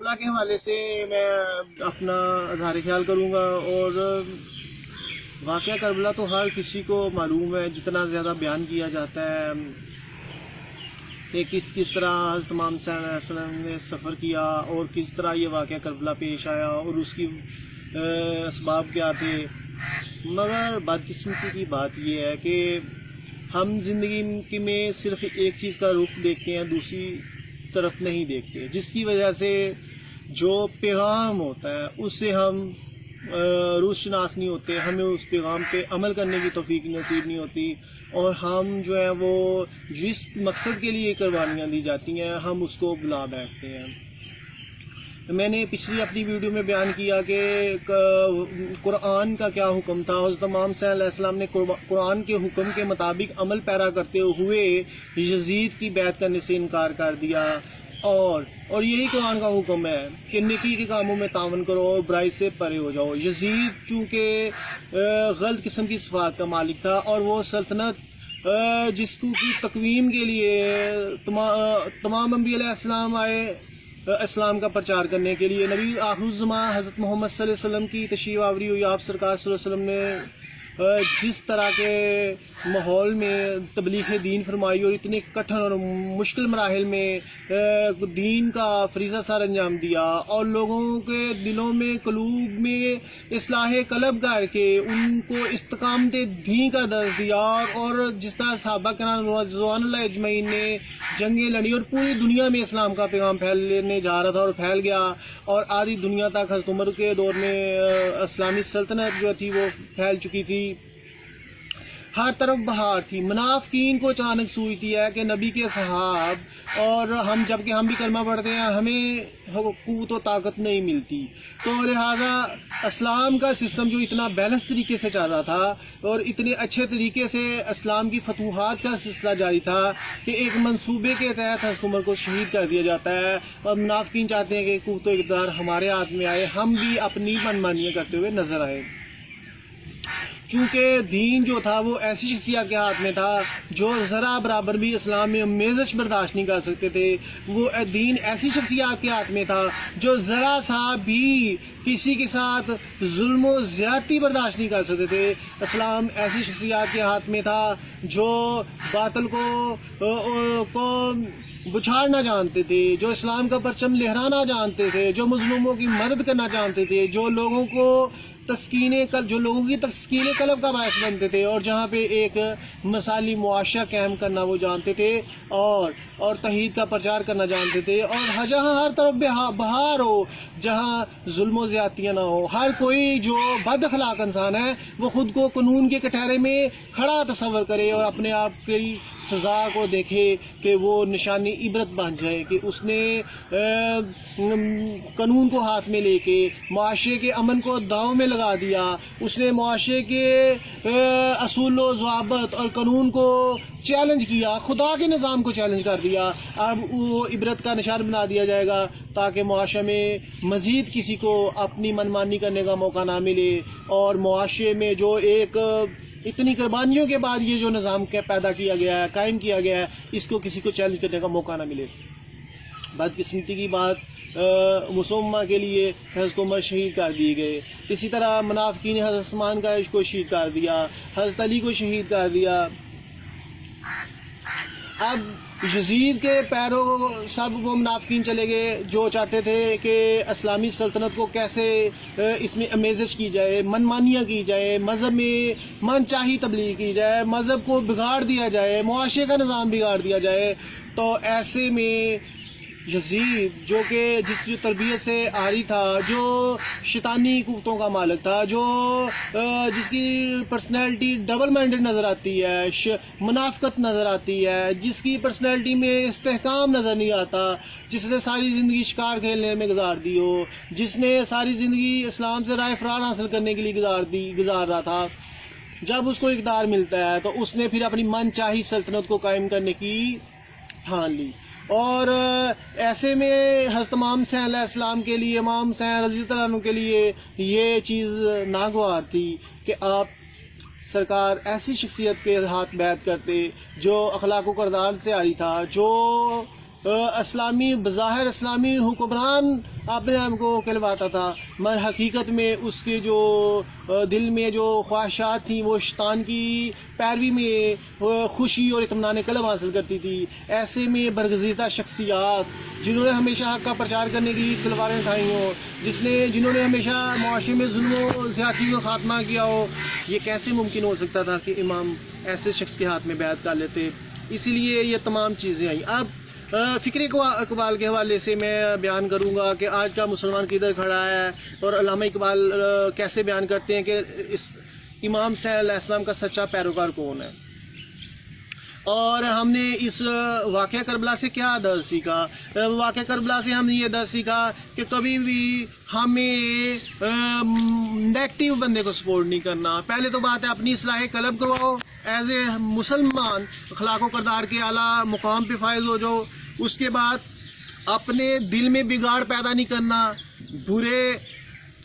کربلا کے حوالے سے میں اپنا اظہار خیال کروں گا، اور واقعہ کربلا تو ہر کسی کو معلوم ہے، جتنا زیادہ بیان کیا جاتا ہے کہ کس طرح حضرت امام صلی اللہ علیہ وسلم نے سفر کیا اور کس طرح یہ واقعہ کربلا پیش آیا اور اس کی اسباب کیا تھے، مگر بدقسمتی کی بات یہ ہے کہ ہم زندگی میں صرف ایک چیز کا رخ دیکھتے ہیں، دوسری طرف نہیں دیکھتے، جس کی وجہ سے جو پیغام ہوتا ہے اس سے ہم روح شناس نہیں ہوتے، ہمیں اس پیغام پہ عمل کرنے کی توفیق نصیب نہیں ہوتی، اور ہم جو ہے وہ جس مقصد کے لیے قربانیاں دی جاتی ہیں ہم اس کو بلا بیٹھتے ہیں۔ میں نے پچھلی اپنی ویڈیو میں بیان کیا کہ قرآن کا کیا حکم تھا۔ حضرت امام صلی اللہ علیہ وسلم نے قرآن کے حکم کے مطابق عمل پیرا کرتے ہوئے یزید کی بیعت کرنے سے انکار کر دیا، اور یہی قرآن کا حکم ہے کہ نیکی کے کاموں میں تعاون کرو اور برائی سے پرے ہو جاؤ۔ یزید چونکہ غلط قسم کی صفات کا مالک تھا، اور وہ سلطنت جس کی تقویم کے لیے تمام انبیاء علیہ السلام آئے اسلام کا پرچار کرنے کے لیے، نبی آخر الزمان حضرت محمد صلی اللہ علیہ وسلم کی تشریف آوری ہوئی، آپ سرکار صلی اللہ علیہ وسلم نے جس طرح کے ماحول میں تبلیغ دین فرمائی اور اتنے کٹھن اور مشکل مراحل میں دین کا فریضہ سر انجام دیا، اور لوگوں کے دلوں میں قلوب میں اصلاح قلب کر کے ان کو استقامت دین کا درس دیا، اور جس طرح صحابہ کرام رضوان اللہ اجمعین نے جنگیں لڑی اور پوری دنیا میں اسلام کا پیغام پھیلنے جا رہا تھا اور پھیل گیا، اور آدھی دنیا تک حضرت عمر کے دور میں اسلامی سلطنت جو تھی وہ پھیل چکی تھی، ہر طرف بہار تھی۔ منافقین کو اچانک سوچتی ہے کہ نبی کے صحاب اور جبکہ ہم بھی کلمہ پڑھتے ہیں ہمیں قوت و طاقت نہیں ملتی، تو لہذا اسلام کا سسٹم جو اتنا بیلنس طریقے سے چل رہا تھا اور اتنے اچھے طریقے سے اسلام کی فتوحات کا سلسلہ جاری تھا کہ ایک منصوبے کے تحت حضرت عمر کو شہید کر دیا جاتا ہے، اور منافقین چاہتے ہیں کہ قوت و اقتدار ہمارے ہاتھ میں آئے، ہم بھی اپنی منمانیاں کرتے ہوئے نظر آئے۔ کیونکہ دین جو تھا وہ ایسی شخصیات کے ہاتھ میں تھا جو ذرا برابر بھی اسلام میں میزش برداشت نہیں کر سکتے تھے، وہ دین ایسی شخصیات کے ہاتھ میں تھا جو ذرا سا بھی کسی کے ساتھ ظلم و زیادتی برداشت نہیں کر سکتے تھے۔ اسلام ایسی شخصیات کے ہاتھ میں تھا جو باطل کو بچھاڑنا جانتے تھے، جو اسلام کا پرچم لہرانا جانتے تھے، جو مظلوموں کی مدد کرنا جانتے تھے، جو لوگوں کی تسکین قلب کا باعث بنتے تھے، اور جہاں پہ ایک مثالی معاشرہ قائم کرنا وہ جانتے تھے، اور توحید کا پرچار کرنا جانتے تھے، اور جہاں ہر طرف بہار ہو، جہاں ظلم و زیادتیاں نہ ہو، ہر کوئی جو بد اخلاق انسان ہے وہ خود کو قانون کے کٹہرے میں کھڑا تصور کرے اور اپنے آپ کی سزا کو دیکھے کہ وہ نشانی عبرت بن جائے کہ اس نے قانون کو ہاتھ میں لے کے معاشرے کے امن کو داؤں میں لگا دیا، اس نے معاشرے کے اصول و ضوابط اور قانون کو چیلنج کیا، خدا کے نظام کو چیلنج کر دیا۔ اب وہ عبرت کا نشان بنا دیا جائے گا تاکہ معاشرے میں مزید کسی کو اپنی منمانی کرنے کا موقع نہ ملے، اور معاشرے میں جو ایک اتنی قربانیوں کے بعد یہ جو نظام پیدا کیا گیا ہے، قائم کیا گیا ہے، اس کو کسی کو چیلنج کرنے کا موقع نہ ملے۔ بدقسمتی کی بات مسلمہ کے لیے حضرت عمر شہید کر دیے گئے، اسی طرح منافقین نے حضرت عثمان کا عشق کو شہید کر دیا، حضرت علی کو شہید کر دیا۔ اب یزید کے پیروں سب وہ منافقین چلے گئے جو چاہتے تھے کہ اسلامی سلطنت کو کیسے اس میں امیزش کی جائے، منمانیاں کی جائے، مذہب میں من چاہی تبلیغ کی جائے، مذہب کو بگاڑ دیا جائے، معاشرے کا نظام بگاڑ دیا جائے۔ تو ایسے میں یزید جو جس کی تربیت سے عاری تھا، جو شیطانی قوتوں کا مالک تھا، جس کی پرسنالٹی ڈبل مائنڈڈ نظر آتی ہے، منافقت نظر آتی ہے، جس کی پرسنالٹی میں استحکام نظر نہیں آتا، جس نے ساری زندگی شکار کھیلنے میں گزار دی ہو، جس نے ساری زندگی اسلام سے رائے فرار حاصل کرنے کے لیے گزار رہا تھا، جب اس کو اقتدار ملتا ہے تو اس نے پھر اپنی من چاہی سلطنت کو قائم کرنے کی ٹھان لی۔ اور ایسے میں حضرت امام حسین علیہ السلام کے لیے، امام حسین رضی اللہ عنہ کے لیے یہ چیز ناگوار تھی کہ آپ سرکار ایسی شخصیت کے ہاتھ بیعت کرتے جو اخلاق و کردار سے عاری تھا، جو اسلامی بظاہر اسلامی حکمران اپنے آپ کو کہلواتا تھا، مگر حقیقت میں اس کے جو دل میں جو خواہشات تھیں وہ شیطان کی پیروی میں خوشی اور اطمینان قلب حاصل کرتی تھی۔ ایسے میں برگزیدہ شخصیات جنہوں نے ہمیشہ حق کا پرچار کرنے کی تلواریں اٹھائی ہوں، جنہوں نے ہمیشہ معاشرے میں ظلم و زیادتی کا خاتمہ کیا ہو، یہ کیسے ممکن ہو سکتا تھا کہ امام ایسے شخص کے ہاتھ میں بیعت کر لیتے؟ اسی لیے یہ تمام چیزیں آئیں۔ اب فکر اقبال کے حوالے سے میں بیان کروں گا کہ آج کا مسلمان کدھر کھڑا ہے، اور علامہ اقبال کیسے بیان کرتے ہیں کہ امام صلی اللہ علیہ وسلم کا سچا پیروکار کون ہے۔ اور ہم نے اس واقعہ کربلا سے کیا درس سیکھا؟ واقعہ کربلا سے ہم نے یہ درس سیکھا کہ کبھی بھی ہمیں نیگیٹو بندے کو سپورٹ نہیں کرنا۔ پہلے تو بات ہے اپنی اصلاح قلب کرواؤ، ایز اے مسلمان اخلاق و کردار کے اعلیٰ مقام پہ فائز ہو جاؤ۔ اس کے بعد اپنے دل میں بگاڑ پیدا نہیں کرنا، برے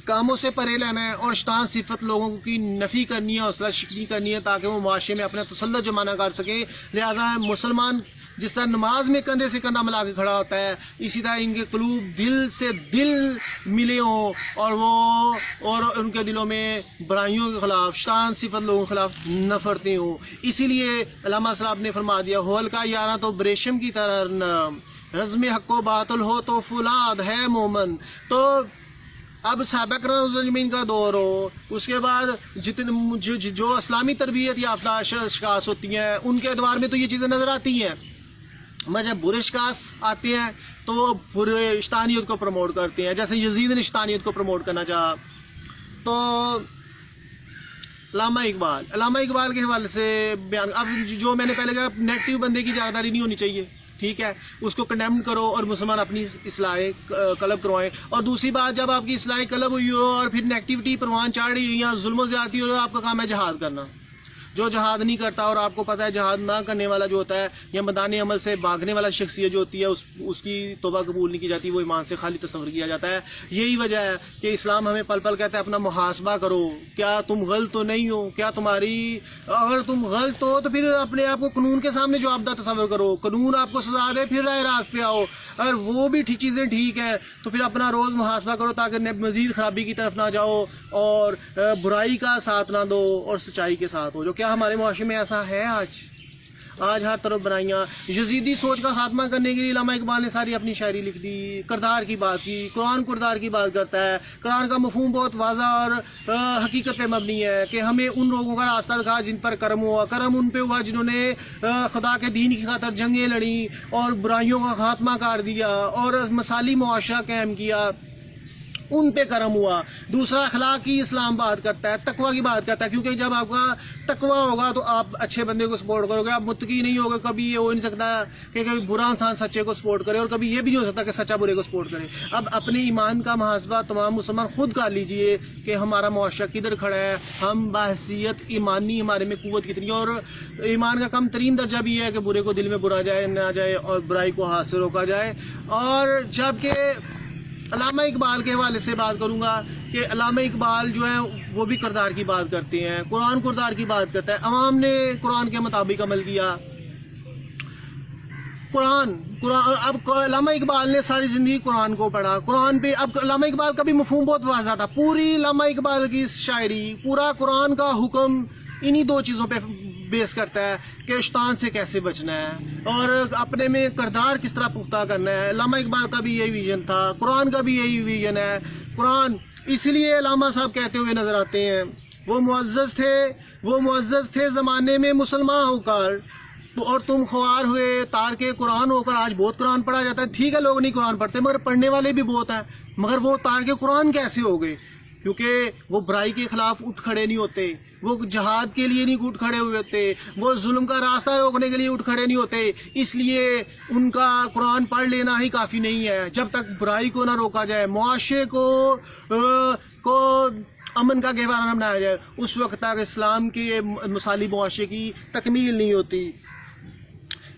کاموں سے پرے لینا ہے، اور شیطان صفت لوگوں کی نفی کرنی ہے، حوصلہ شکنی کرنی ہے، تاکہ وہ معاشرے میں اپنا تسلط جمانا کر سکے۔ لہذا مسلمان جس طرح نماز میں کندھے سے کندھا ملا کے کھڑا ہوتا ہے، اسی طرح ان کے قلوب دل سے دل ملے ہوں، اور ان کے دلوں میں برائیوں کے خلاف، شیطان صفت لوگوں کے خلاف نفرتیں ہوں۔ اسی لیے علامہ صاحب نے فرما دیا، ہول کا یاراں تو بریشم کی طرح نرم، رزم حق و باطل ہو تو فولاد ہے مومن۔ تو اب صحابہ کرام اجمعین کا دور ہو، اس کے بعد جو اسلامی تربیت یافتہ اشخاص ہوتی ہیں ان کے ادوار میں تو یہ چیزیں نظر آتی ہیں، مگر جب برے اشخاص آتے ہیں تو وہ برے شیطانیت کو پروموٹ کرتے ہیں، جیسے یزید نے شیطانیت کو پروموٹ کرنا چاہا۔ تو علامہ اقبال کے حوالے سے بیان، اب جو میں نے پہلے کہا نیگیٹو بندے کی جاگیرداری نہیں ہونی چاہیے، ٹھیک ہے، اس کو کنڈیم کرو اور مسلمان اپنی اصلاح قلب کروائیں۔ اور دوسری بات، جب آپ کی اصلاح قلب ہوئی ہو اور پھر نیگیٹیوٹی پروان چڑھ رہی ہو یا ظلم و زیادتی ہو، آپ کا کام ہے جہاد کرنا۔ جو جہاد نہیں کرتا، اور آپ کو پتہ ہے جہاد نہ کرنے والا جو ہوتا ہے یا میدان عمل سے بھاگنے والا شخصیت جو ہوتی ہے اس کی توبہ قبول نہیں کی جاتی، وہ ایمان سے خالی تصور کیا جاتا ہے۔ یہی وجہ ہے کہ اسلام ہمیں پل پل کہتا ہے اپنا محاسبہ کرو، کیا تم غلط تو نہیں ہو، کیا اگر تم غلط ہو تو پھر اپنے آپ کو قانون کے سامنے جواب دہ تصور کرو، قانون آپ کو سزا دے، پھر راہ راست پہ آؤ۔ اگر وہ بھی چیزیں ٹھیک ہیں تو پھر اپنا روز محاسبہ کرو، تاکہ مزید خرابی کی طرف نہ جاؤ اور برائی کا ساتھ نہ دو اور سچائی کے ساتھ ہو۔ جو کیا ہمارے معاشرے میں ایسا ہے؟ آج ہر طرف بنائیاں۔ یزیدی سوچ کا خاتمہ کرنے کے لیے علامہ اقبال نے ساری اپنی شاعری لکھ دی، کردار کی بات کی، قرآن کردار کی بات کرتا ہے۔ قرآن کا مفہوم بہت واضح اور حقیقت پہ مبنی ہے کہ ہمیں ان لوگوں کا راستہ دکھا جن پر کرم ہوا۔ کرم ان پہ ہوا جنہوں نے خدا کے دین کی خاطر جنگیں لڑیں اور برائیوں کا خاتمہ کر دیا اور مثالی معاشرہ قائم کیا، ان پہ کرم ہوا۔ دوسرا، اخلاق کی اسلام بات کرتا ہے، تقوی کی بات کرتا ہے، کیونکہ جب آپ کا تقوی ہوگا تو آپ اچھے بندے کو سپورٹ کرو گے۔ آپ متقی نہیں ہوگے، کبھی یہ ہو نہیں سکتا کہ کبھی برا انسان سچے کو سپورٹ کرے، اور کبھی یہ بھی نہیں ہو سکتا کہ سچا برے کو سپورٹ کرے۔ اب اپنے ایمان کا محاسبہ تمام مسلمان خود کر لیجئے کہ ہمارا معاشرہ کدھر کھڑا ہے، ہم بحیثیت ایمانی ہمارے میں قوت کتنی ہے۔ اور ایمان کا کم ترین درجہ بھی ہے کہ برے کو دل میں برا جائے نہ جائے اور برائی کو ہاتھ سے روکا جائے۔ اور جبکہ علامہ اقبال کے حوالے سے بات کروں گا کہ علامہ اقبال جو ہے وہ بھی کردار کی بات کرتے ہیں، قرآن کردار کی بات کرتا ہے۔ عوام نے قرآن کے مطابق عمل کیا۔ قرآن اب علامہ اقبال نے ساری زندگی قرآن کو پڑھا، قرآن پہ اب علامہ اقبال کا بھی مفہوم بہت واضح تھا۔ پوری علامہ اقبال کی شاعری، پورا قرآن کا حکم انہی دو چیزوں پہ بیس کرتا ہے کہ شیطان سے کیسے بچنا ہے اور اپنے میں کردار کس طرح پختہ کرنا ہے۔ علامہ اقبال کا بھی یہی ویژن تھا، قرآن کا بھی یہی ویژن ہے۔ قرآن اس لیے علامہ صاحب کہتے ہوئے نظر آتے ہیں، وہ معزز تھے زمانے میں مسلمان ہو کر، اور تم خوار ہوئے تار کے قرآن ہو کر۔ آج بہت قرآن پڑھا جاتا ہے، ٹھیک ہے لوگ نہیں قرآن پڑھتے، مگر پڑھنے والے بھی بہت ہیں، مگر وہ تار کے قرآن کیسے ہو گئے؟ کیونکہ وہ برائی کے خلاف اٹھ کھڑے نہیں ہوتے، وہ جہاد کے لیے نہیں اٹھ کھڑے ہوئے ہوتے، وہ ظلم کا راستہ روکنے کے لیے اٹھ کھڑے نہیں ہوتے۔ اس لیے ان کا قرآن پڑھ لینا ہی کافی نہیں ہے، جب تک برائی کو نہ روکا جائے، معاشرے کو امن کا گہوارہ نہ بنایا جائے، اس وقت تک اسلام کے مثالی معاشرے کی تکمیل نہیں ہوتی۔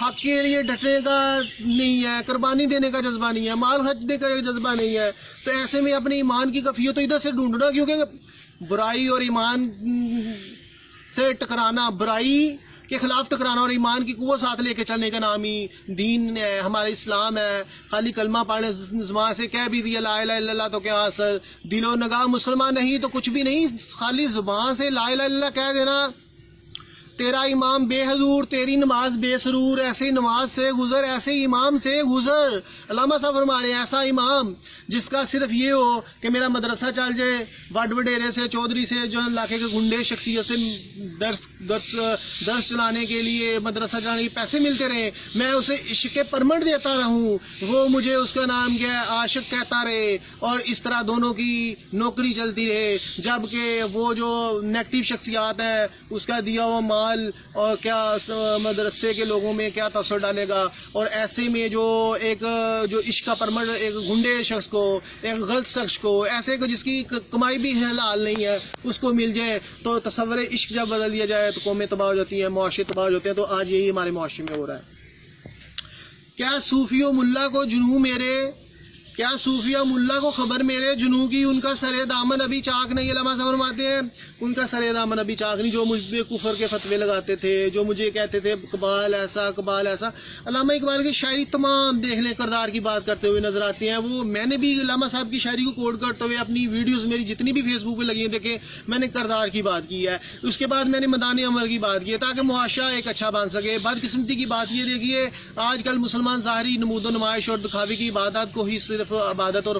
حق کے لیے ڈٹنے کا نہیں ہے، قربانی دینے کا جذبہ نہیں ہے، مال خرچنے کا جذبہ نہیں ہے، تو ایسے میں اپنے ایمان کی کفیت تو ادھر سے ڈھونڈنا، کیونکہ برائی اور ایمان سے ٹکرانا، برائی کے خلاف ٹکرانا اور ایمان کی قوت ساتھ لے کے چلنے کا نام ہی دین ہے، ہمارا اسلام ہے۔ خالی کلمہ پڑھنے زبان سے کہہ بھی دیا لا الہ الا اللہ تو کیا اثر، دل و نگاہ مسلمان نہیں تو کچھ بھی نہیں، خالی زبان سے لا الہ الا اللہ کہہ دینا، تیرا امام بے حضور، تیری نماز بے سرور، ایسے نماز سے گزر، ایسے امام سے گزر۔ علامہ صاحب فرما رہے ہیں ایسا امام جس کا صرف یہ ہو کہ میرا مدرسہ چل جائے، وڈ وڈیرے سے چودھری سے جو علاقے کے گنڈے شخصیت سے درس چلانے کے لیے، مدرسہ چلانے کے پیسے ملتے رہے، میں اسے عشق پرمٹ دیتا رہوں، وہ مجھے اس کا نام کیا ہے عاشق کہتا رہے، اور اس طرح دونوں کی نوکری چلتی رہے، جبکہ وہ جو نیگیٹو شخصیات ہے اس کا دیا ہوا مال اور کیا مدرسے کے لوگوں میں کیا تاثر ڈالے گا، اور ایسے میں جو ایک جو عشق کا پرمٹ ایک گنڈے شخص کو، ایک غلط شخص کو، ایسے کو جس کی کمائی بھی حلال نہیں ہے اس کو مل جائے، تو تصور عشق جب بدل دیا جائے تو قومیں تباہ ہو جاتی ہیں، معاشرے تباہ ہو جاتے ہیں۔ تو آج یہی ہمارے معاشرے میں ہو رہا ہے۔ کیا صوفی و ملا کو جنوں میرے، کیا صوفی و ملا کو خبر میرے جنوں کی، ان کا سر دامن ابھی چاک نہیں۔ علامہ صاحب فرماتے ہیں ان کا سر دامن ابھی چاک نہیں، جو مجھ پہ کفر کے فتوے لگاتے تھے، جو مجھے کہتے تھے قبال ایسا قبال ایسا۔ علامہ اقبال کی شاعری تمام دیکھ لیں کردار کی بات کرتے ہوئے نظر آتی ہیں، وہ میں نے بھی علامہ صاحب کی شاعری کو کوٹ کرتے ہوئے اپنی ویڈیوز میری جتنی بھی فیس بک پہ لگی ہیں دیکھیں، میں نے کردار کی بات کی ہے، اس کے بعد میں نے میدان عمل کی بات کی ہے تاکہ معاشرہ ایک اچھا بن سکے۔ بدقسمتی کی بات یہ دیکھیے آج کل مسلمان ظاہری نمود و نمائش اور دکھاوے کی عبادت کو ہی صرف عبادت اور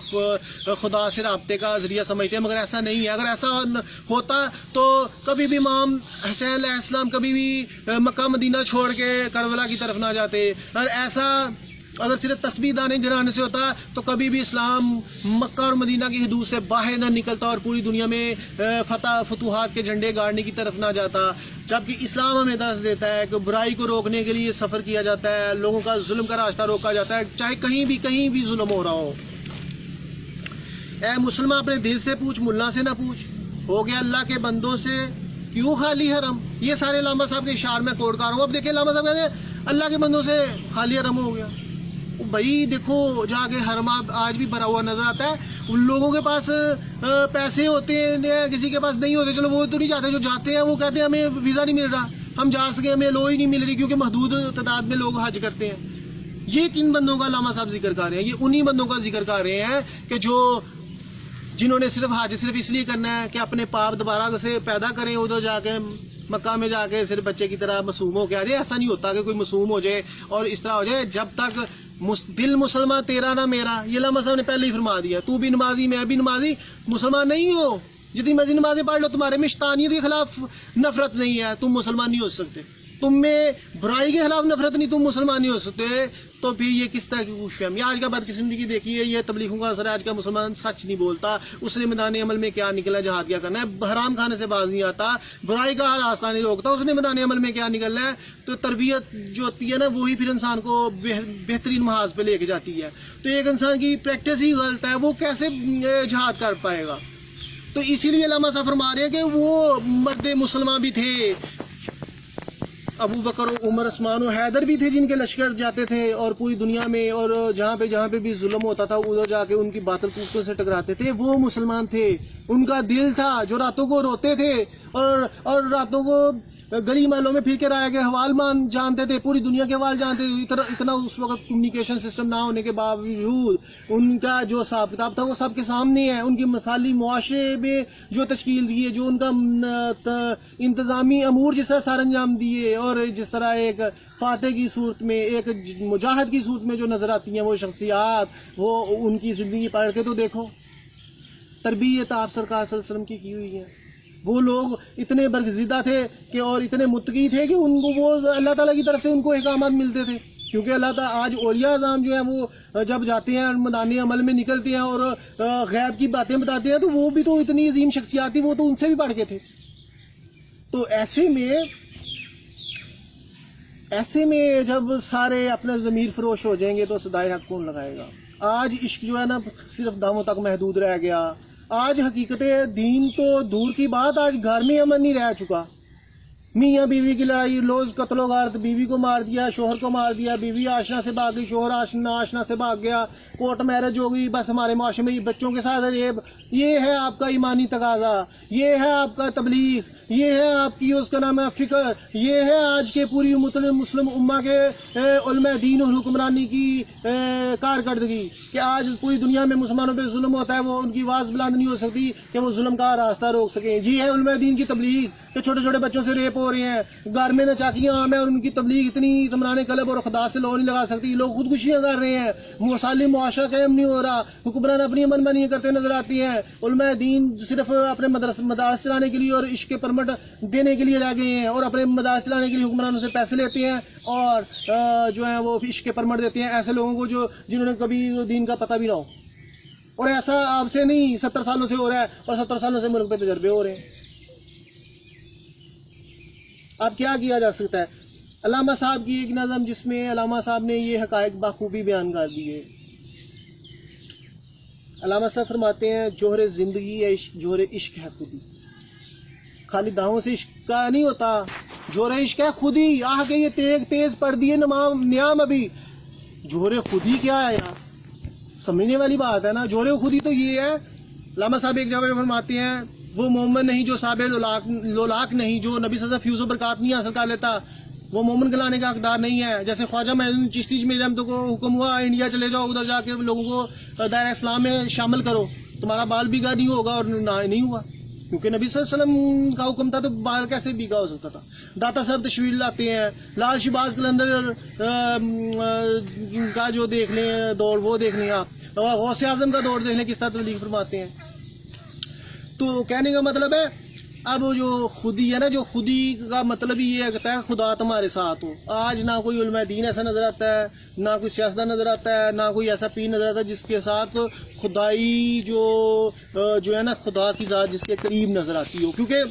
خدا سے رابطے کا ذریعہ سمجھتے ہیں، مگر ایسا نہیں ہے۔ اگر ایسا ہوتا تو کبھی بھی امام حسین علیہ السلام کبھی بھی مکہ مدینہ چھوڑ کے کربلا کی طرف نہ جاتے، اور ایسا اگر صرف تسبیح دانے گرانے سے ہوتا تو کبھی بھی اسلام مکہ اور مدینہ کی حدود سے باہر نہ نکلتا اور پوری دنیا میں فتوحات کے جھنڈے گاڑنے کی طرف نہ جاتا۔ جبکہ اسلام ہمیں درس دیتا ہے کہ برائی کو روکنے کے لیے سفر کیا جاتا ہے، لوگوں کا ظلم کا راستہ روکا جاتا ہے، چاہے کہیں بھی ظلم ہو رہا ہو۔ اے مسلمان اپنے دل سے پوچھ، ملا سے نہ پوچھ، ہو گیا اللہ کے بندوں سے کیوں خالی حرم۔ یہ سارے علامہ صاحب کے اشعار میں کوٹ کر رہا ہوں۔ اب دیکھیں علامہ صاحب کہتے ہیں اللہ کے بندوں سے خالی حرم ہو گیا۔ بھائی دیکھو جا کے حرم آج بھی بھرا ہوا نظر آتا ہے، ان لوگوں کے پاس پیسے ہوتے ہیں، کسی کے پاس نہیں ہوتے، چلو وہ تو نہیں جاتے، جو جاتے ہیں وہ کہتے ہیں ہمیں ویزا نہیں مل رہا، ہم جا سکے، ہمیں لو ہی نہیں مل رہی کیونکہ محدود تعداد میں لوگ حج کرتے ہیں۔ یہ کن بندوں کا علامہ صاحب ذکر کر رہے ہیں؟ یہ انہی بندوں کا ذکر کر رہے ہیں کہ جنہوں نے صرف حج صرف اس لیے کرنا ہے کہ اپنے پاپ دوبارہ سے پیدا کریں، ادھر جا کے مکہ میں جا کے صرف بچے کی طرح معصوم ہو کے آ جائے۔ ایسا نہیں ہوتا کہ کوئی معصوم ہو جائے اور اس طرح ہو جائے، جب تک دل مسلمان تیرا نہ میرا، یہ علامہ صاحب نے پہلے ہی فرما دیا، تو بھی نمازی میں بھی نمازی، مسلمان نہیں ہو، جتنی مرضی نمازیں پڑھ لو، تمہارے میں شیطانیت کے خلاف نفرت نہیں ہے، تم مسلمان نہیں ہو سکتے، تم میں برائی کے خلاف نفرت نہیں، تم مسلمان نہیں ہو سکتے، تو پھر یہ کس طرح کی خوش فہمی؟ آج کا بدقسمتی کی دیکھیے، یہ تبلیغوں کا اثر ہے، آج کا مسلمان سچ نہیں بولتا، اس نے میدان عمل میں کیا نکلا، جہاد کیا کرنا ہے، حرام کھانے سے باز نہیں آتا، برائی کا ہر راستہ نہیں روکتا، اس نے میدان عمل میں کیا نکلنا ہے۔ تو تربیت جو ہوتی ہے نا وہی پھر انسان کو بہترین محاذ پہ لے کے جاتی ہے۔ تو ایک انسان کی پریکٹس ہی غلط ہے، وہ کیسے جہاد کر پائے گا؟ تو اسی لیے علامہ صاحب فرما رہے ہیں کہ وہ مرد مسلمان بھی تھے، ابو بکر و عمر عثمان و حیدر بھی تھے جن کے لشکر جاتے تھے اور پوری دنیا میں اور جہاں پہ بھی ظلم ہوتا تھا ادھر جا کے ان کی باطل قوتوں سے ٹکراتے تھے، وہ مسلمان تھے، ان کا دل تھا جو راتوں کو روتے تھے اور راتوں کو گلی محلوں میں پھر کے رائے کے حوال جانتے تھے، پوری دنیا کے حوال جانتے تھے، اتنا اس وقت کمیونیکیشن سسٹم نہ ہونے کے باوجود ان کا جو حساب کتاب تھا وہ سب کے سامنے ہے، ان کی مثالی معاشرے میں جو تشکیل دیے، جو ان کا انتظامی امور جس طرح سر انجام دیے، اور جس طرح ایک فاتح کی صورت میں ایک مجاہد کی صورت میں جو نظر آتی ہیں وہ شخصیات، وہ ان کی زندگی پڑھ کے تو دیکھو، تربیت آپ سرکار صلی اللہ علیہ وسلم کی ہوئی ہے۔ وہ لوگ اتنے برگزیدہ تھے کہ اور اتنے متقی تھے کہ ان کو وہ اللہ تعالیٰ کی طرف سے ان کو احکامات ملتے تھے، کیونکہ اللہ تعالیٰ آج اولیاء اعظام جو ہیں وہ جب جاتے ہیں میدان عمل میں نکلتے ہیں اور غیب کی باتیں بتاتے ہیں تو وہ بھی تو اتنی عظیم شخصیات تھی، وہ تو ان سے بھی بڑھ کے تھے۔ تو ایسے میں جب سارے اپنے ضمیر فروش ہو جائیں گے تو صدائے حق کون لگائے گا؟ آج عشق جو ہے نا صرف داموں تک محدود رہ گیا، آج حقیقت دین تو دور کی بات، آج گھر میں امن نہیں رہ چکا، میاں بیوی کی لڑائی، لوز قتل و غارت، بیوی کو مار دیا، شوہر کو مار دیا، بیوی آشنا سے بھاگ گئی، شوہر آشنا سے بھاگ گیا، کورٹ میرج ہو گئی، بس ہمارے معاشرے میں بچوں کے ساتھ ریپ. یہ ہے آپ کا ایمانی تقاضا، یہ ہے آپ کا تبلیغ، یہ ہے آپ کی اس کا نام ہے فکر، یہ ہے آج کے پوری مسلم امہ کے علماء دین اور حکمرانی کی کارکردگی، کہ آج پوری دنیا میں مسلمانوں پہ ظلم ہوتا ہے، وہ ان کی آواز بلند نہیں ہو سکتی کہ وہ ظلم کا راستہ روک سکیں. یہ ہے علماء دین کی تبلیغ کہ چھوٹے چھوٹے بچوں سے ریپ ہو رہے ہیں، گھر میں نچاکیاں عام ہیں اور ان کی تبلیغ اتنی اطمینان قلب اور خدا سے لو نہیں لگا سکتی. لوگ خودکشیاں کر رہے ہیں، مسالم معاشرہ قائم نہیں ہو رہا، حکمران اپنی من مانی کرتے نظر آتی ہیں. علماء دین صرف اپنے مدارس چلانے کے لیے اور عشق کے پرمٹ دینے کے لیے رہ گئے ہیں، اور اپنے مدارس چلانے کے لیے حکمرانوں سے پیسے لیتے ہیں اور جو ہے وہ عشق کے پرمٹ دیتے ہیں ایسے لوگوں کو جنہوں نے کبھی دین کا پتہ بھی نہ ہو. اور ایسا آپ سے نہیں 70 سالوں سے ہو رہا ہے، اور 70 سالوں سے ملک پہ تجربے ہو رہے ہیں. اب کیا جا سکتا ہے؟ علامہ صاحب کی ایک نظم جس میں علامہ صاحب نے یہ حقائق بخوبی بیان کر دیے. علامہ صاحب فرماتے ہیں جوہر زندگی ہے جوہر عشق ہے خودی. خالی داؤں سے عشق کا نہیں ہوتا، جوہر عشق ہے خودی. آہ کے یہ تیز پڑھ دیے نیام. ابھی جوہر خودی کیا ہے یار؟ سمجھنے والی بات ہے نا. جوہر خودی تو یہ ہے، علامہ صاحب ایک جگہ فرماتے ہیں وہ مومن نہیں جو صاحب لولاک نہیں، جو نبی صلی اللہ علیہ وسلم فیوز و برکات نہیں حاصل کر لیتا، وہ مومن کہلانے کا حقدار نہیں ہے. جیسے خواجہ معین چشتی میں رحمتوں کو حکم ہوا انڈیا چلے جاؤ، ادھر جا کے لوگوں کو دائرہ اسلام میں شامل کرو، تمہارا بال بیگا نہیں ہوگا، اور نہیں ہوا کیونکہ نبی صلی اللہ علیہ وسلم کا حکم تھا، تو بال کیسے بیگا ہو سکتا تھا. داتا صاحب تشویر لاتے ہیں، لال شہباز قلندر کا جو دیکھ لیں دور وہ دیکھ لیں آپ، غوث اعظم کا دور دیکھ لیں کس طرح تبلیغ فرماتے ہیں. تو کہنے کا مطلب ہے اب جو خودی ہے نا، جو خودی کا مطلب ہی یہ ہے خدا تمہارے ساتھ ہو. آج نہ کوئی علماء دین ایسا نظر آتا ہے، نہ کوئی سیاستدان نظر آتا ہے، نہ کوئی ایسا پیر نظر آتا ہے جس کے ساتھ خدائی جو ہے نا خدا کی ذات جس کے قریب نظر آتی ہو. کیونکہ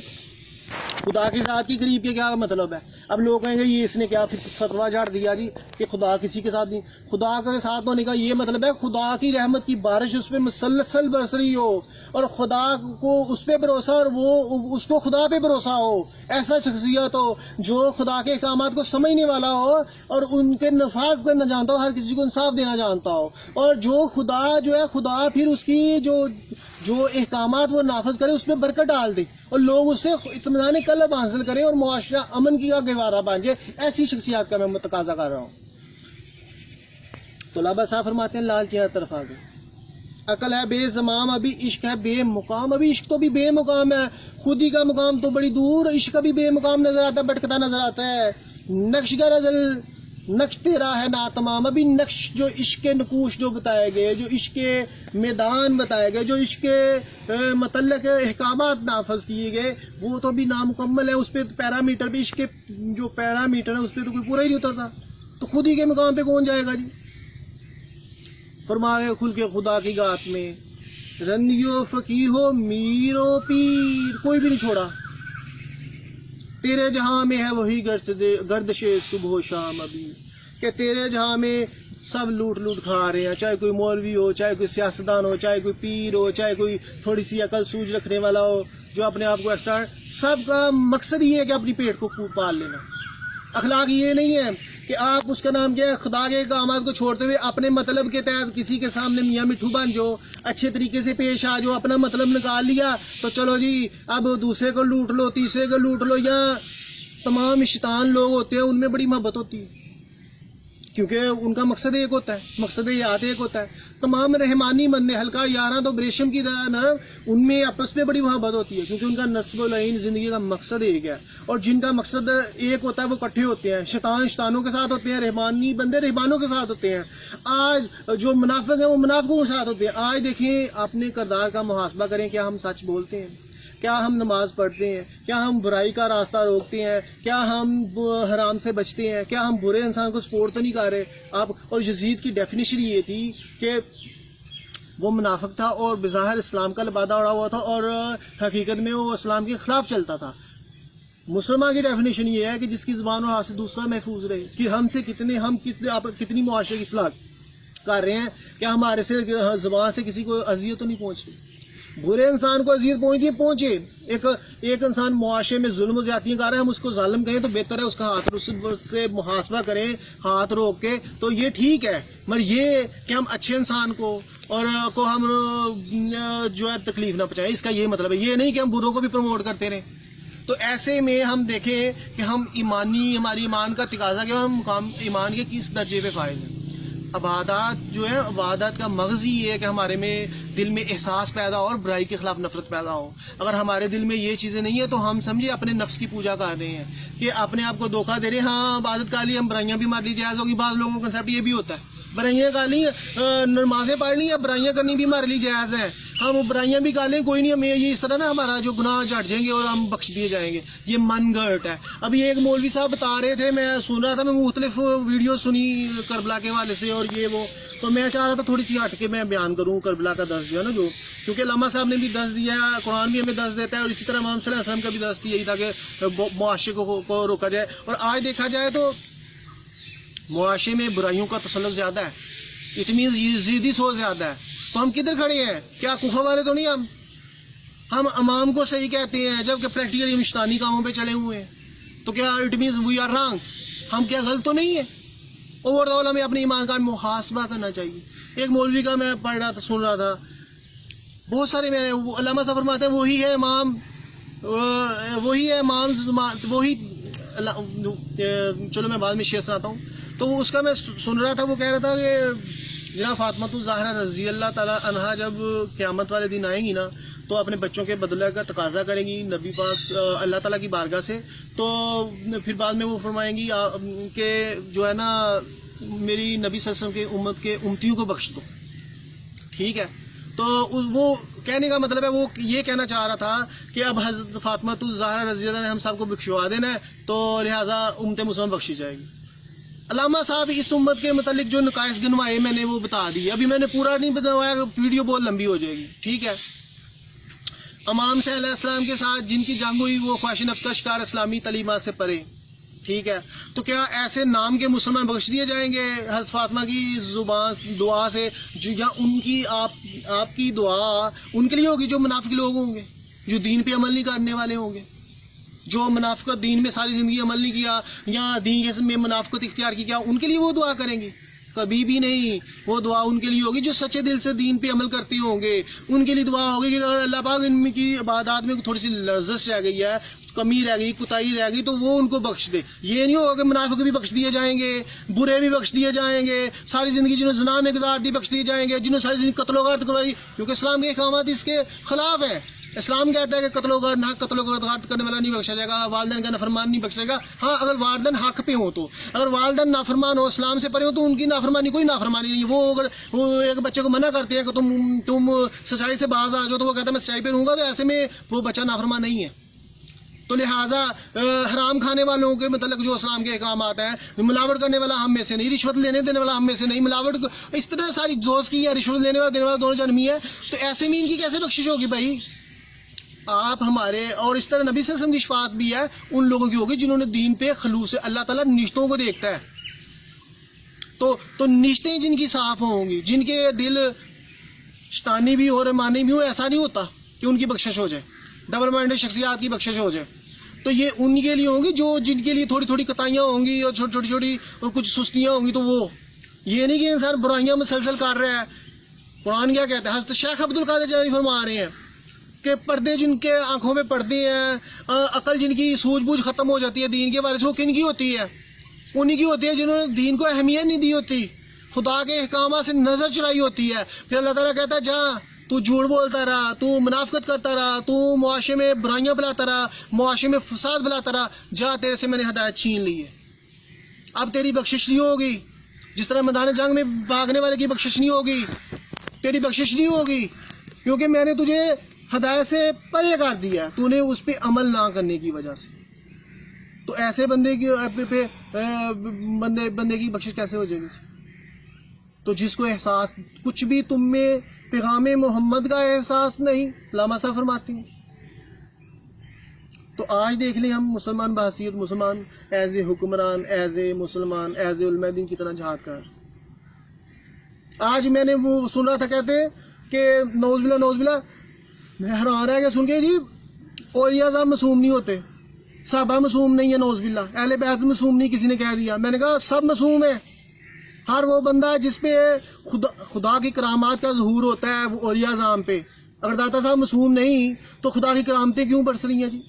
خدا کی ذات کی قریب کے کیا مطلب ہے؟ اب لوگ کہیں گے یہ اس نے کیا فتویٰ جھاڑ دیا جی کہ خدا کسی کے ساتھ نہیں. خدا کے ساتھ ہونے کا یہ مطلب ہے خدا کی رحمت کی بارش اس پہ مسلسل برس رہی ہو، اور خدا کو اس پہ بھروسہ اور وہ اس کو خدا پہ بھروسہ ہو. ایسا شخصیت ہو جو خدا کے احکامات کو سمجھنے والا ہو اور ان کے نفاذ کرنا جانتا ہو، ہر کسی کو انصاف دینا جانتا ہو. اور جو خدا خدا پھر اس کی جو احکامات وہ نافذ کرے اس میں برکت ڈال دے اور لوگ اس سے اطمینان قلب حاصل کریں اور معاشرہ امن کی گہوارہ بن جائے. ایسی شخصیات کا میں تقاضا کر رہا ہوں. تو علامہ صاحب فرماتے ہیں لالچی ہر طرف آ گئے. عقل ہے بے زمام، ابھی عشق ہے بے مقام. ابھی عشق تو بھی بے مقام ہے، خودی کا مقام تو بڑی دور. عشق کا بھی بے مقام نظر آتا ہے، بھٹکتا نظر آتا ہے. نقش غزل نقش تیرا ہے نا تمام. ابھی نقش جو عشق کے نقوش جو بتائے گئے، جو عشق کے میدان بتائے گئے، جو عشق کے متعلق احکامات نافذ کیے گئے، وہ تو بھی نامکمل ہے. اس پہ پیرامیٹر بھی عشق کے جو پیرامیٹر ہے اس پہ تو کوئی پورا ہی نہیں اترتا. تو خودی کے مقام پہ کون جائے گا جی؟ فرمائے کھل کے خدا کی گات میں رندیو فقیہو میرو پیر کوئی بھی نہیں چھوڑا. تیرے جہاں میں ہے وہی گردش صبح و شام. ابھی کہ تیرے جہاں میں سب لوٹ کھا رہے ہیں، چاہے کوئی مولوی ہو، چاہے کوئی سیاستدان ہو، چاہے کوئی پیر ہو، چاہے کوئی تھوڑی سی عقل سوجھ رکھنے والا ہو جو اپنے آپ کو ایکسٹرا. سب کا مقصد یہ ہے کہ اپنی پیٹ کو خوب پال لینا. اخلاق یہ نہیں ہے کہ آپ اس کا نام کیا ہے خدا کے احکامات کو چھوڑتے ہوئے اپنے مطلب کے تحت کسی کے سامنے میاں مٹھو بن جاؤ، اچھے طریقے سے پیش آ جاؤ، اپنا مطلب نکال لیا تو چلو جی اب دوسرے کو لوٹ لو، تیسرے کو لوٹ لو. یا تمام شیطان لوگ ہوتے ہیں ان میں بڑی محبت ہوتی ہے کیونکہ ان کا مقصد ایک ہوتا ہے، مقصد یاد ایک ہوتا ہے. تمام رحمانی مندے ہلکا یاراں تو ریشم کی طرح نرم، ان میں آپس میں بڑی محبت ہوتی ہے کیونکہ ان کا نصب و لعین زندگی کا مقصد ایک ہے. اور جن کا مقصد ایک ہوتا ہے وہ اکٹھے ہوتے ہیں. شیطانوں کے ساتھ ہوتے ہیں، رحمانی بندے رحمانوں کے ساتھ ہوتے ہیں. آج جو منافق ہیں وہ منافقوں کے ساتھ ہوتے ہیں. آج دیکھیں اپنے کردار کا محاسبہ کریں، کیا ہم سچ بولتے ہیں؟ کیا ہم نماز پڑھتے ہیں؟ کیا ہم برائی کا راستہ روکتے ہیں؟ کیا ہم حرام سے بچتے ہیں؟ کیا ہم برے انسان کو سپورٹ تو نہیں کر رہے؟ آپ اور یزید کی ڈیفینیشن یہ تھی کہ وہ منافق تھا اور بظاہر اسلام کا لبادہ اڑا ہوا تھا اور حقیقت میں وہ اسلام کے خلاف چلتا تھا. مسلمان کی ڈیفینیشن یہ ہے کہ جس کی زبان اور ہاتھ سے دوسرا محفوظ رہے. کہ ہم کتنی معاشرے کی اصلاح کر رہے ہیں، کیا ہمارے سے زبان سے کسی کو اذیت تو نہیں پہنچ رہی؟ برے انسان کو اذیت پہنچتی ہے پہنچے. ایک انسان معاشرے میں ظلم و زیادتیاں کر رہا ہے, ہم اس کو ظالم کہیں تو بہتر ہے اس کا ہاتھ سے محاسبہ کریں, ہاتھ روک کے, تو یہ ٹھیک ہے. مگر یہ کہ ہم اچھے انسان کو اور کو ہم جو ہے تکلیف نہ پہنچائیں, اس کا یہ مطلب ہے. یہ نہیں کہ ہم بروں کو بھی پروموٹ کرتے رہیں. تو ایسے میں ہم دیکھیں کہ ہم ہماری ایمان کا تقاضا کہ ہم ایمان کے کس درجے پہ فائز ہیں. عبادات جو ہے, عبادات کا مغز ہی یہ ہے کہ ہمارے میں دل میں احساس پیدا ہو اور برائی کے خلاف نفرت پیدا ہو. اگر ہمارے دل میں یہ چیزیں نہیں ہیں تو ہم سمجھے اپنے نفس کی پوجا کر رہے ہیں, کہ اپنے آپ کو دھوکہ دے رہے ہیں. ہاں عبادت کر لی, ہم برائیاں بھی مار لی جائز ہوگی. بعض لوگوں کا کنسیپٹ یہ بھی ہوتا ہے برائیاں کر لی, نمازیں پڑھ لی, برائیاں کرنی بھی ہمارے لیے جائز ہے, ہم برائیاں بھی کر لیں کوئی نہیں, ہمیں یہ اس طرح نا ہمارا جو گناہ جھٹ جائیں گے اور ہم بخش دیے جائیں گے. یہ من گھڑت ہے. ابھی ایک مولوی صاحب بتا رہے تھے, میں سن رہا تھا, میں مختلف ویڈیو سنی کربلا کے حوالے سے اور یہ وہ, تو میں چاہ رہا تھا تھوڑی سی ہٹ کے میں بیان کروں کربلا کا درس جو ہے نا, جو کیونکہ علامہ صاحب نے بھی درس دیا ہے, قرآن بھی ہمیں درس دیتا ہے, اور اسی طرح محمد صلی اللہ علیہ وسلم کا بھی درس یہی تھا کہ معاشرے کو روکا جائے. اور آج دیکھا جائے تو معاشرے میں برائیوں کا تسلط زیادہ ہے, اٹ مینز یزیدی سوچ زیادہ ہے. تو ہم کدھر کھڑے ہیں؟ کیا کوفہ والے تو نہیں ہم امام کو صحیح کہتے ہیں جبکہ پریکٹیکلی ہم شیطانی کاموں پہ چلے ہوئے ہیں. تو کیا it means we are wrong? ہم کیا غلط تو نہیں ہیں؟ اوور آل ہمیں اپنے ایمان کا محاسبہ کرنا چاہیے. ایک مولوی کا میں پڑھ رہا تھا, سن رہا تھا, بہت سارے میں علامہ صاحب فرماتے ہیں وہی ہے امام, وہی چلو میں بعد میں شیئر سناتا ہوں. تو وہ اس کا میں سن رہا تھا, وہ کہہ رہا تھا کہ جناب فاطمہ الزہرا رضی اللہ تعالیٰ عنہا جب قیامت والے دن آئیں گی نا, تو اپنے بچوں کے بدلے کا تقاضا کریں گی نبی پاک اللہ تعالیٰ کی بارگاہ سے. تو پھر بعد میں وہ فرمائیں گی کہ جو ہے نا میری نبی صلی اللہ علیہ وسلم کے امت کے امتیوں کو بخش دو. ٹھیک ہے, تو وہ کہنے کا مطلب ہے وہ یہ کہنا چاہ رہا تھا کہ اب حضرت فاطمہ الزہرا رضی اللہ عنہا نے ہم سب کو بخشوا دینا ہے, تو لہٰذا امت مسلم بخشی جائے گی. علامہ صاحب اس امت کے متعلق جو نقائص گنوائے میں نے وہ بتا دی. ابھی میں نے پورا نہیں بتوایا, ویڈیو بہت لمبی ہو جائے گی. ٹھیک ہے, امام سے علیہ السلام کے ساتھ جن کی جنگ ہوئی وہ خواہش نفس کا شکار اسلامی تعلیمات سے پرے. ٹھیک ہے, تو کیا ایسے نام کے مسلمان بخش دیے جائیں گے حضرت فاطمہ کی زبان دعا سے, یا ان کی آپ کی دعا ان کے لیے ہوگی جو منافق لوگ ہوں گے, جو دین پہ عمل نہیں کرنے والے ہوں گے, جو منافقت دین میں ساری زندگی عمل نہیں کیا یا دین میں منافقت اختیار کی کیا, ان کے لیے وہ دعا کریں گے؟ کبھی بھی نہیں. وہ دعا ان کے لیے ہوگی جو سچے دل سے دین پہ عمل کرتے ہوں گے. ان کے لیے دعا ہوگی کہ اگر اللہ پاک ان کی عبادات میں تھوڑی سی لرزش رہ گئی ہے, کمی رہ گئی, کوتاہی رہ گئی, تو وہ ان کو بخش دے. یہ نہیں ہوگا کہ منافق بھی بخش دیے جائیں گے, برے بھی بخش دیے جائیں گے, ساری زندگی جنہوں نے زنا میں گزار دی بخش دیے جائیں گے, جنہوں نے ساری زندگی قتل و غارت کروائی, کیونکہ اسلام کے احکامات اس کے خلاف ہے. اسلام کہتا ہے کہ قتل و غارت کرنے والا نہیں بخشا جائے گا, والدین کا نافرمان نہیں بخشے گا. ہاں اگر والدین حق پہ ہوں تو, اگر والدین نافرمان ہو, اسلام سے پرے ہو, تو ان کی نافرمانی کوئی نافرمانی نہیں. وہ اگر وہ ایک بچے کو منع کرتے ہیں کہ تم سچائی سے باز آ جاؤ, تو وہ کہتا ہے میں سچائی پہ رہوں گا, تو ایسے میں وہ بچہ نافرمان نہیں ہے. تو لہٰذا حرام کھانے والوں کے متعلق جو اسلام کے احکامات ہیں, ملاوٹ کرنے والا ہم میں سے نہیں, رشوت لینے دینے والا ہم میں سے نہیں, ملاوٹ اس طرح ساری دوست کی ہے, رشوت لینے والا دینے والا دونوں جنمی ہے, تو ایسے میں ان کی کیسے بخشش ہوگی بھائی؟ آپ ہمارے اور اس طرح نبی صلی اللہ علیہ وسلم کی شفاعت بھی ہے ان لوگوں کی ہوگی جنہوں نے دین پہ خلوص سے, اللہ تعالیٰ نشتوں کو دیکھتا ہے, تو نشتیں جن کی صاف ہوں گی, جن کے دل شیطانی بھی ہو رحمانی بھی ہو, ایسا نہیں ہوتا کہ ان کی بخشش ہو جائے, ڈبل مائنڈڈ شخصیات کی بخشش ہو جائے. تو یہ ان کے لیے ہوں گی جو جن کے لیے تھوڑی تھوڑی قطائیاں ہوں گی اور چھوٹی چھوٹی اور کچھ سستیاں ہوں گی. تو وہ یہ نہیں کہ انسان برائیاں مسلسل کر رہا ہے. قرآن کیا کہتا ہے؟ حضرت شیخ عبد القادر جیلانی فرما رہے ہیں کہ پردے جن کے آنکھوں میں پڑتے ہیں, عقل جن کی سوجھ بوجھ ختم ہو جاتی ہے دین کے بارے سے, وہ کن کی ہوتی ہے؟ انہی کی ہوتی ہے جنہوں نے دین کو اہمیت نہیں دی ہوتی, خدا کے احکامات سے نظر چرائی ہوتی ہے. پھر اللہ تعالیٰ کہتا ہے جا تو جھوٹ بولتا رہا, تو منافقت کرتا رہا, تو معاشرے میں برائیاں پھیلاتا رہا, معاشرے میں فساد پھیلاتا رہا, جا تیرے سے میں نے ہدایت چھین لی ہے, اب تیری بخشش نہیں ہوگی. جس طرح میدان جنگ میں بھاگنے والے کی بخشش نہیں ہوگی, تیری بخشش نہیں ہوگی, کیونکہ میں نے تجھے ہدایت سے پرے کر دیا, تو نے اس پہ عمل نہ کرنے کی وجہ سے. تو ایسے بندے کی بخشش کیسے ہو جائے گی؟ تو جس کو احساس کچھ بھی تم میں پیغام محمد کا احساس نہیں, علامہ صاحب فرماتے ہیں. تو آج دیکھ لیں ہم مسلمان بحیثیت مسلمان, ایز اے حکمران, ایز اے مسلمان, ایز اے علماء دین کی طرح جہاد کر. آج میں نے وہ سن رہا تھا, کہتے کہ نوز باللہ میں حیران رہ گیا سن کے جی، اولیاء صاحب معصوم نہیں ہوتے، صحابہ معصوم نہیں ہے، نعوذ باللہ، اہل بیت معصوم نہیں کسی نے کہہ دیا. میں نے کہا سب معصوم ہے. ہر وہ بندہ جس پہ خدا کی کرامات کا ظہور ہوتا ہے وہ اولیاء اعظام پہ. اگر داتا صاحب معصوم نہیں تو خدا کی کرامتیں کیوں برس رہی ہیں جی؟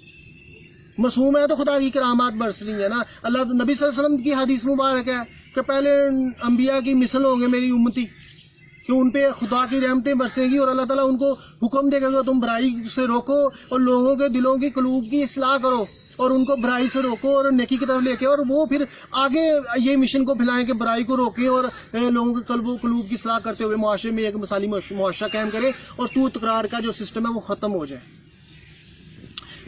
معصوم ہے تو خدا کی کرامات برس رہی ہیں نا. اللہ نبی صلی اللہ علیہ وسلم کی حدیث مبارک ہے کہ پہلے انبیاء کی مثل ہوں گے میری امتی، کہ ان پہ خدا کی رحمتیں برسیں گی اور اللہ تعالیٰ ان کو حکم دے گا تم برائی سے روکو اور لوگوں کے دلوں کی قلوب کی اصلاح کرو اور ان کو برائی سے روکو اور نیکی کی طرف لے کے، اور وہ پھر آگے یہ مشن کو پھیلائیں کہ برائی کو روکیں اور لوگوں کے قلب و قلوب کی اصلاح کرتے ہوئے معاشرے میں ایک مثالی معاشرہ قائم کرے اور تو تکرار کا جو سسٹم ہے وہ ختم ہو جائے.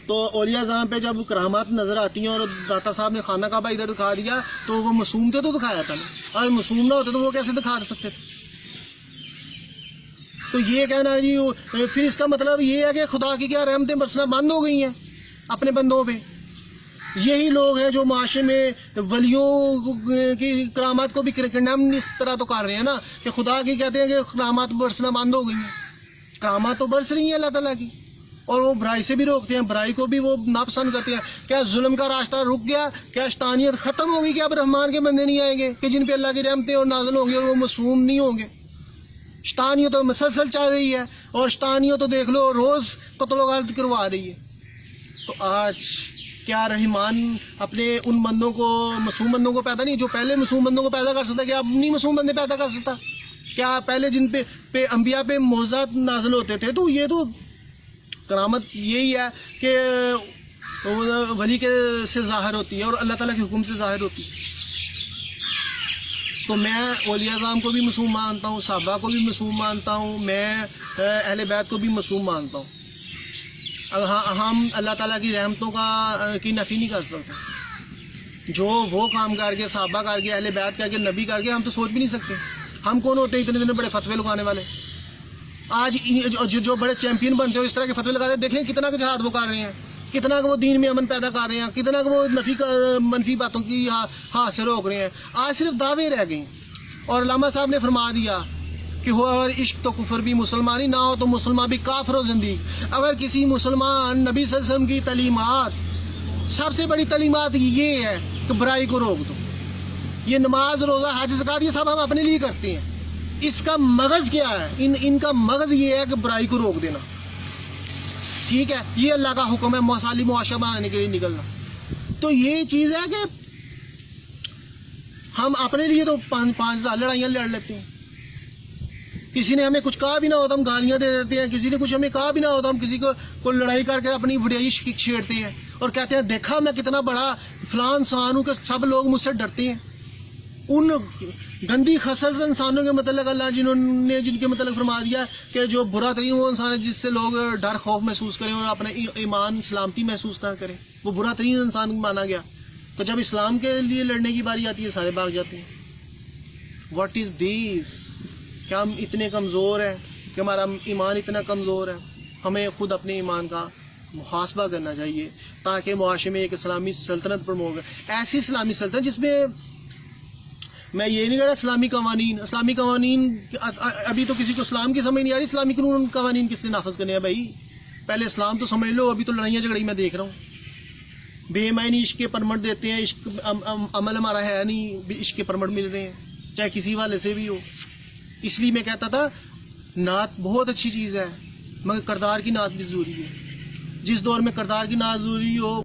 تو اولیاء اعظام پہ جب کرامات نظر آتی ہیں اور داتا صاحب نے خانہ کعبہ ادھر دکھا دیا تو وہ معصوم تھے تو دکھایا تھا نا. اگر معصوم نہ ہوتے تو وہ کیسے دکھا سکتے تھے؟ تو یہ کہنا ہے جی پھر اس کا مطلب یہ ہے کہ خدا کی کیا رحمتیں برسنا بند ہو گئی ہیں اپنے بندوں پہ. یہی لوگ ہیں جو معاشرے میں ولیوں کی کرامات کو بھی کنڈیم اس طرح تو کر رہے ہیں نا کہ خدا کی کہتے ہیں کہ کرامات برسنا بند ہو گئی ہیں. کرامات تو برس رہی ہیں اللہ تعالیٰ کی، اور وہ برائی سے بھی روکتے ہیں، برائی کو بھی وہ ناپسند کرتے ہیں. کیا ظلم کا راستہ رک گیا؟ کیا شیطانیت ختم ہوگی؟ کیا اب رحمان کے بندے نہیں آئیں گے کہ جن پہ اللہ کی رحمتیں اور نازل ہوں گے اور وہ معصوم نہیں ہوں گے؟ شیطانیت تو مسلسل چل رہی ہے اور شیطانیت تو دیکھ لو روز قتل و غارت کروا رہی ہے. تو آج کیا رحمان اپنے ان بندوں کو، معصوم بندوں کو پیدا نہیں، جو پہلے معصوم بندوں کو پیدا کر سکتا، کیا اب نہیں معصوم بندے پیدا کر سکتا؟ کیا پہلے جن پہ انبیاء پہ معجزات نازل ہوتے تھے تو یہ تو کرامت یہی ہے کہ ولی کے سے ظاہر ہوتی ہے اور اللہ تعالیٰ کے حکم سے ظاہر ہوتی ہے. تو میں اولیاء اعظام کو بھی معصوم مانتا ہوں، صحابہ کو بھی معصوم مانتا ہوں، میں اہل بیت کو بھی معصوم مانتا ہوں. ہم اللہ تعالیٰ کی رحمتوں کی نفی نہیں کر سکتے. جو وہ کام کر کے، صحابہ کر کے، اہل بیت کر کے، نبی کر کے، ہم تو سوچ بھی نہیں سکتے. ہم کون ہوتے ہیں اتنے بڑے فتوے لگانے والے؟ آج جو بڑے چیمپئن بنتے ہیں اس طرح کے فتوے لگاتے ہیں، دیکھیں کتنا کہ جہاد وہ کر رہے ہیں، کتنا کہ وہ دین میں امن پیدا کر رہے ہیں، کتنا کہ وہ منفی باتوں کی ہاتھ سے روک رہے ہیں. آج صرف دعوے رہ گئے. اور علامہ صاحب نے فرما دیا کہ ہو اگر عشق تو کفر بھی، مسلمانی نہ ہو تو مسلمان بھی کافر و زندیق. اگر کسی مسلمان نبی صلی اللہ علیہ وسلم کی تعلیمات، سب سے بڑی تعلیمات یہ ہے کہ برائی کو روک دو. یہ نماز، روزہ، حج، زکوٰۃ یہ سب ہم اپنے لیے کرتے ہیں. اس کا مغز کیا ہے؟ ان کا مغز یہ ہے کہ برائی کو روک دینا. ٹھیک ہے، یہ اللہ کا حکم ہے مثالی معاشرہ بنانے کے لیے نکلنا. تو یہ چیز ہے کہ ہم اپنے لیے تو 5,000 لڑائیاں لڑ لیتے ہیں. کسی نے ہمیں کچھ کہا بھی نہ ہوتا ہم گالیاں دے دیتے ہیں، کسی نے کچھ ہمیں کہا بھی نہ ہوتا ہم کسی کو لڑائی کر کے اپنی وڈیائی چھیڑتے ہیں اور کہتے ہیں دیکھا میں کتنا بڑا فلاں انسان ہوں کہ سب لوگ مجھ سے ڈرتے ہیں. ان گندی خصلت انسانوں کے متعلق اللہ جن کے متعلق فرما دیا کہ جو برا ترین وہ انسان ہے جس سے لوگ ڈر خوف محسوس کریں اور اپنے ایمان سلامتی محسوس نہ کریں، وہ برا ترین انسان مانا گیا. تو جب اسلام کے لیے لڑنے کی باری آتی ہے سارے بھاگ جاتے ہیں. واٹ از دیس؟ کیا ہم اتنے کمزور ہیں کہ ہمارا ایمان اتنا کمزور ہے؟ ہمیں خود اپنے ایمان کا محاسبہ کرنا چاہیے تاکہ معاشرے میں ایک اسلامی سلطنت پروموٹ ہو. ایسی اسلامی سلطنت جس میں، میں یہ نہیں کہہ رہا اسلامی قوانین ابھی تو کسی کو اسلام کی سمجھ نہیں آ رہی. اسلامی قوانین کس نے نافذ کرنے ہیں بھائی؟ پہلے اسلام تو سمجھ لو. ابھی تو لڑائیاں جھگڑی میں دیکھ رہا ہوں. بے معنی عشق کے پرمٹ دیتے ہیں، عشق عمل ہمارا ہے نہیں، عشق کے پرمٹ مل رہے ہیں چاہے کسی والے سے بھی ہو. اس لیے میں کہتا تھا نعت بہت اچھی چیز ہے مگر کردار کی نعت بھی ضروری ہے. جس دور میں کردار کی نعت ضروری ہو